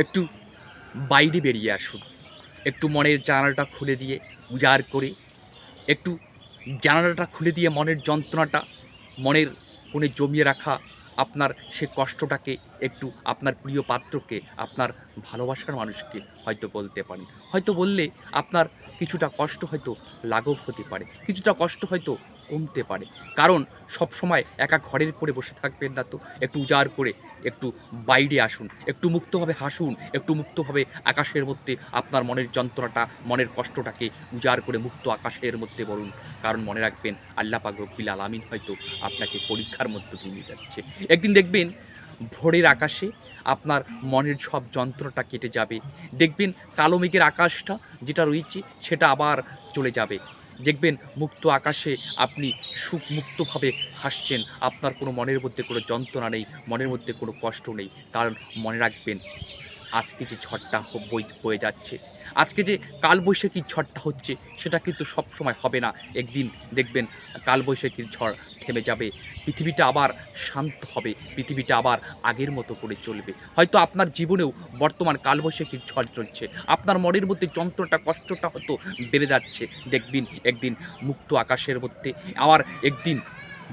একটু বাইরে বেরিয়ে আসুন। একটু মনের জানালাটা খুলে দিয়ে উজাড় করে একটু জানালাটা খুলে দিয়ে মনের যন্ত্রণাটা, মনের কোণে জমিয়ে রাখা আপনার সে কষ্টটাকে একটু আপনার প্রিয় পাত্রকে, আপনার ভালোবাসার মানুষকে হয়তো বলতে পারেন। হয়তো বললে আপনার কিছুটা কষ্ট হয়তো লাঘব হতে পারে। কিছুটা কষ্ট হয়তো কমতে পারে। কারণ সবসময় একা ঘরের করে বসে থাকবেন না তো। একটু উজাড় করে একটু বাইরে আসুন। একটু মুক্তভাবে হাসুন। একটু মুক্তভাবে আকাশের মধ্যে আপনার মনের যন্ত্রণাটা, মনের কষ্টটাকে উজাড় করে মুক্ত আকাশের মধ্যে বলুন। কারণ মনে রাখবেন আল্লাহ পাক রব্বিল আলামিন হয়তো আপনাকে পরীক্ষার মধ্য দিয়ে নিয়ে যাচ্ছে। একদিন দেখবেন ভোরের আকাশে আপনার মনের সব যন্ত্রণাটা কেটে যাবে। দেখবেন কালো মেঘের আকাশটা যেটা রয়েছে সেটা আবার চলে যাবে। দেখবেন মুক্ত আকাশে আপনি মুক্তভাবে হাসছেন। আপনার কোনো মনের মধ্যে কোনো যন্ত্রণা নেই, মনের মধ্যে কোনো কষ্ট নেই। কারণ মনে রাখবেন আজকে যে ঝড়টা বয়ে যাচ্ছে, আজকে যে কালবৈশাখীর ঝড়টা হচ্ছে, সেটা কিন্তু সবসময় হবে না। একদিন দেখবেন কালবৈশাখীর ঝড় থেমে যাবে। পৃথিবীটা আবার শান্ত হবে। পৃথিবীটা আবার আগের মতো করে চলবে। হয়তো আপনার জীবনেও বর্তমান কালবৈশাখীর ঝড় চলছে। আপনার মনের মধ্যে যন্ত্রণাটা, কষ্টটা হয়তো বেড়ে যাচ্ছে। দেখবেন একদিন মুক্ত আকাশের মধ্যে আবার একদিন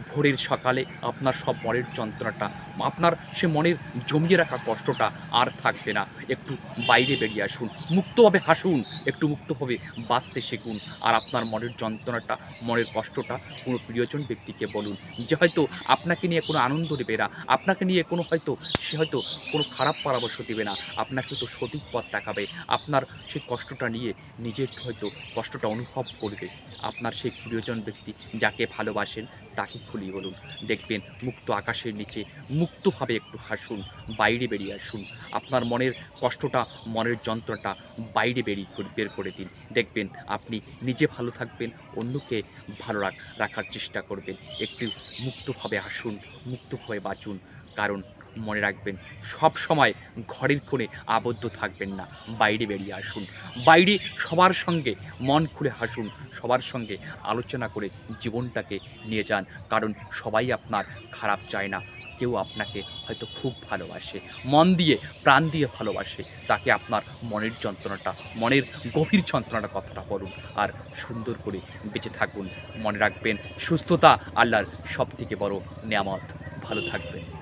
ভোরের সকালে আপনার সব মনের যন্ত্রণাটা, আপনার সে মনের জমিয়ে রাখা কষ্টটা আর থাকবে না। একটু বাইরে বেরিয়ে আসুন, মুক্তভাবে হাসুন, একটু মুক্তভাবে বাঁচতে শিখুন। আর আপনার মনের যন্ত্রণাটা, মনের কষ্টটা কোনো প্রিয়জন ব্যক্তিকে বলুন। যে হয়তো আপনাকে নিয়ে কোনো আনন্দ নেবে না, আপনাকে নিয়ে কোনো হয়তো সে হয়তো কোনো খারাপ পরামর্শ দিবে না, আপনাকে তো সঠিক পথ দেখাবে। আপনার সেই কষ্টটা নিয়ে নিজের হয়তো কষ্টটা অনুভব করবে। আপনার সেই প্রিয়জন ব্যক্তি যাকে ভালোবাসেন তাকে খুলিয়ে বলুন। দেখবেন মুক্ত আকাশের নিচে মুক্তভাবে একটু হাসুন, বাইরে বেরিয়ে আসুন। আপনার মনের কষ্টটা, মনের যন্ত্রণাটা বাইরে বের করে দিন। দেখবেন আপনি নিজে ভালো থাকবেন, অন্যকে ভালো রাখার চেষ্টা করবেন। একটু মুক্তভাবে হাসুন, মুক্তভাবে বাঁচুন। কারণ মনে রাখবেন সবসময় ঘরের কোণে আবদ্ধ থাকবেন না, বাইরে বেরিয়ে আসুন। বাইরে সবার সঙ্গে মন খুলে হাসুন, সবার সঙ্গে আলোচনা করে জীবনটাকে নিয়ে যান। কারণ সবাই আপনার খারাপ চায় না। কেউ আপনাকে হয়তো খুব ভালোবাসে। মন দিয়ে, প্রাণ দিয়ে ভালোবাসে। তাকে আপনার মনের যন্ত্রণাটা, মনের গভীর যন্ত্রণার কথাটা বলুন। আর সুন্দর করে বেঁচে থাকুন। মনে রাখবেন সুস্থতা আল্লাহর সবথেকে বড় নেয়ামত। ভালো থাকবেন।